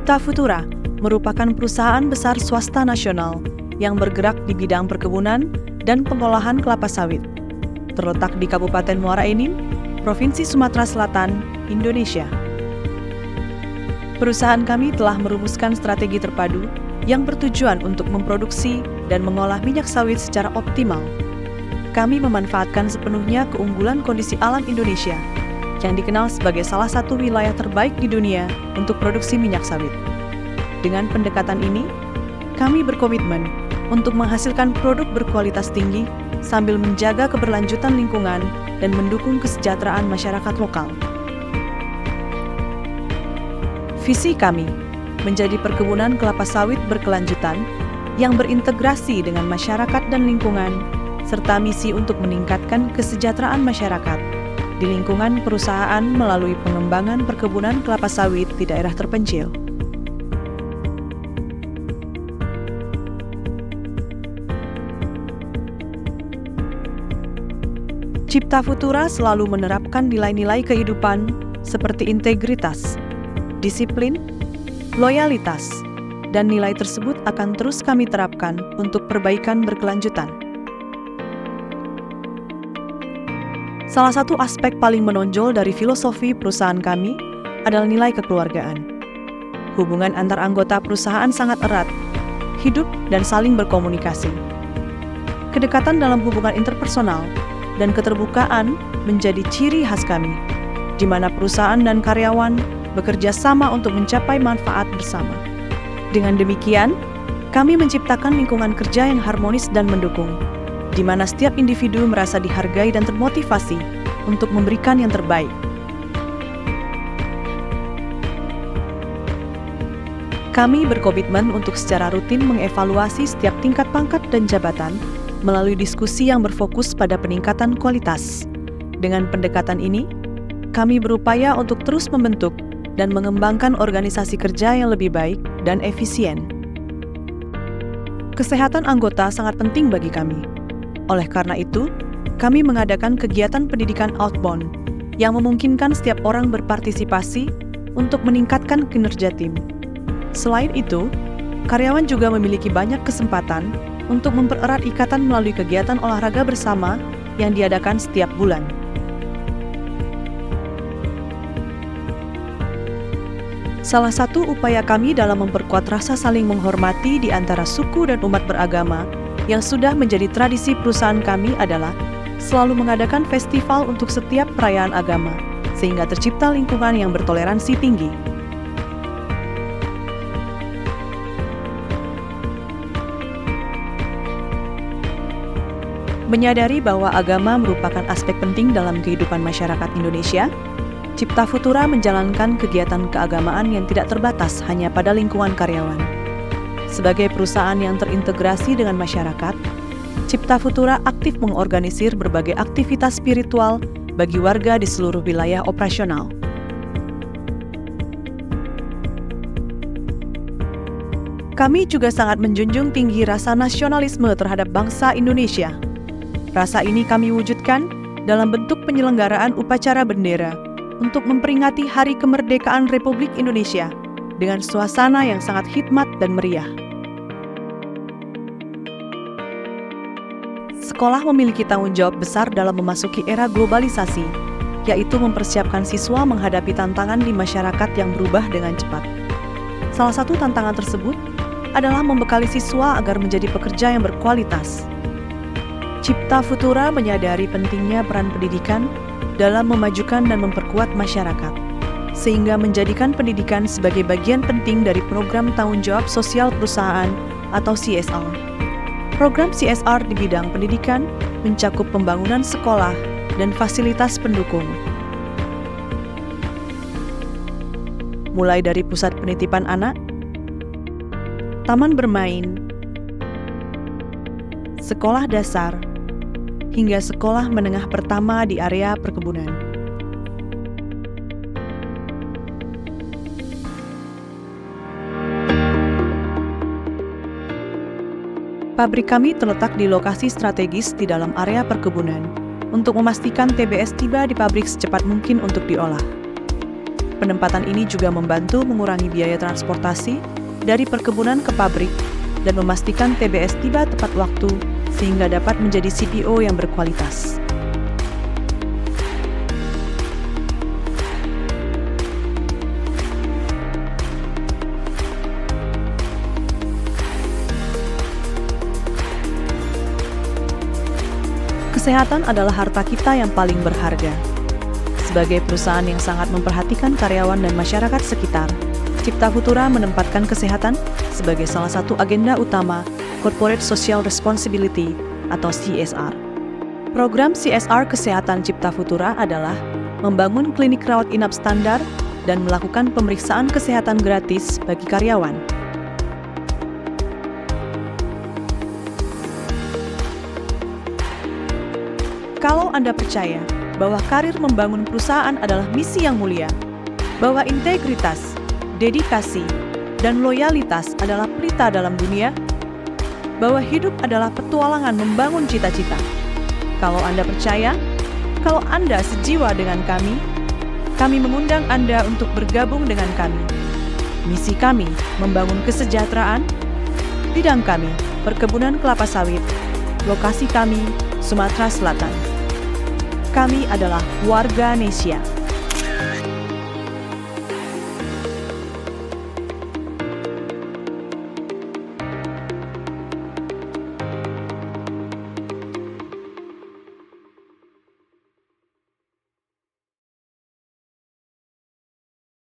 Cipta Futura merupakan perusahaan besar swasta nasional yang bergerak di bidang perkebunan dan pengolahan kelapa sawit. Terletak di Kabupaten Muara Enim, Provinsi Sumatera Selatan, Indonesia. Perusahaan kami telah merumuskan strategi terpadu yang bertujuan untuk memproduksi dan mengolah minyak sawit secara optimal. Kami memanfaatkan sepenuhnya keunggulan kondisi alam Indonesia, yang dikenal sebagai salah satu wilayah terbaik di dunia untuk produksi minyak sawit. Dengan pendekatan ini, kami berkomitmen untuk menghasilkan produk berkualitas tinggi sambil menjaga keberlanjutan lingkungan dan mendukung kesejahteraan masyarakat lokal. Visi kami menjadi perkebunan kelapa sawit berkelanjutan yang berintegrasi dengan masyarakat dan lingkungan, serta misi untuk meningkatkan kesejahteraan masyarakat di lingkungan perusahaan melalui pengembangan perkebunan kelapa sawit di daerah terpencil. Cipta Futura selalu menerapkan nilai-nilai kehidupan seperti integritas, disiplin, loyalitas, dan nilai tersebut akan terus kami terapkan untuk perbaikan berkelanjutan. Salah satu aspek paling menonjol dari filosofi perusahaan kami adalah nilai kekeluargaan. Hubungan antar anggota perusahaan sangat erat, hidup, dan saling berkomunikasi. Kedekatan dalam hubungan interpersonal dan keterbukaan menjadi ciri khas kami, di mana perusahaan dan karyawan bekerja sama untuk mencapai manfaat bersama. Dengan demikian, kami menciptakan lingkungan kerja yang harmonis dan mendukung, di mana setiap individu merasa dihargai dan termotivasi untuk memberikan yang terbaik. Kami berkomitmen untuk secara rutin mengevaluasi setiap tingkat pangkat dan jabatan melalui diskusi yang berfokus pada peningkatan kualitas. Dengan pendekatan ini, kami berupaya untuk terus membentuk dan mengembangkan organisasi kerja yang lebih baik dan efisien. Kesehatan anggota sangat penting bagi kami. Oleh karena itu, kami mengadakan kegiatan pendidikan outbound yang memungkinkan setiap orang berpartisipasi untuk meningkatkan kinerja tim. Selain itu, karyawan juga memiliki banyak kesempatan untuk mempererat ikatan melalui kegiatan olahraga bersama yang diadakan setiap bulan. Salah satu upaya kami dalam memperkuat rasa saling menghormati di antara suku dan umat beragama yang sudah menjadi tradisi perusahaan kami adalah selalu mengadakan festival untuk setiap perayaan agama, sehingga tercipta lingkungan yang bertoleransi tinggi. Menyadari bahwa agama merupakan aspek penting dalam kehidupan masyarakat Indonesia, Cipta Futura menjalankan kegiatan keagamaan yang tidak terbatas hanya pada lingkungan karyawan. Sebagai perusahaan yang terintegrasi dengan masyarakat, Cipta Futura aktif mengorganisir berbagai aktivitas spiritual bagi warga di seluruh wilayah operasional. Kami juga sangat menjunjung tinggi rasa nasionalisme terhadap bangsa Indonesia. Rasa ini kami wujudkan dalam bentuk penyelenggaraan upacara bendera untuk memperingati Hari Kemerdekaan Republik Indonesia dengan suasana yang sangat hikmat dan meriah. Sekolah memiliki tanggung jawab besar dalam memasuki era globalisasi, yaitu mempersiapkan siswa menghadapi tantangan di masyarakat yang berubah dengan cepat. Salah satu tantangan tersebut adalah membekali siswa agar menjadi pekerja yang berkualitas. Cipta Futura menyadari pentingnya peran pendidikan dalam memajukan dan memperkuat masyarakat, sehingga menjadikan pendidikan sebagai bagian penting dari program tanggung jawab sosial perusahaan atau CSR. Program CSR di bidang pendidikan mencakup pembangunan sekolah dan fasilitas pendukung. Mulai dari pusat penitipan anak, taman bermain, sekolah dasar, hingga sekolah menengah pertama di area perkebunan. Pabrik kami terletak di lokasi strategis di dalam area perkebunan untuk memastikan TBS tiba di pabrik secepat mungkin untuk diolah. Penempatan ini juga membantu mengurangi biaya transportasi dari perkebunan ke pabrik dan memastikan TBS tiba tepat waktu sehingga dapat menjadi CPO yang berkualitas. Kesehatan adalah harta kita yang paling berharga. Sebagai perusahaan yang sangat memperhatikan karyawan dan masyarakat sekitar, Cipta Futura menempatkan kesehatan sebagai salah satu agenda utama Corporate Social Responsibility atau CSR. Program CSR Kesehatan Cipta Futura adalah membangun klinik rawat inap standar dan melakukan pemeriksaan kesehatan gratis bagi karyawan. Kalau Anda percaya bahwa karir membangun perusahaan adalah misi yang mulia, bahwa integritas, dedikasi, dan loyalitas adalah pelita dalam dunia, bahwa hidup adalah petualangan membangun cita-cita. Kalau Anda percaya, kalau Anda sejiwa dengan kami mengundang Anda untuk bergabung dengan kami. Misi kami membangun kesejahteraan, bidang kami perkebunan kelapa sawit, lokasi kami Sumatera Selatan. Kami adalah warga Nesia.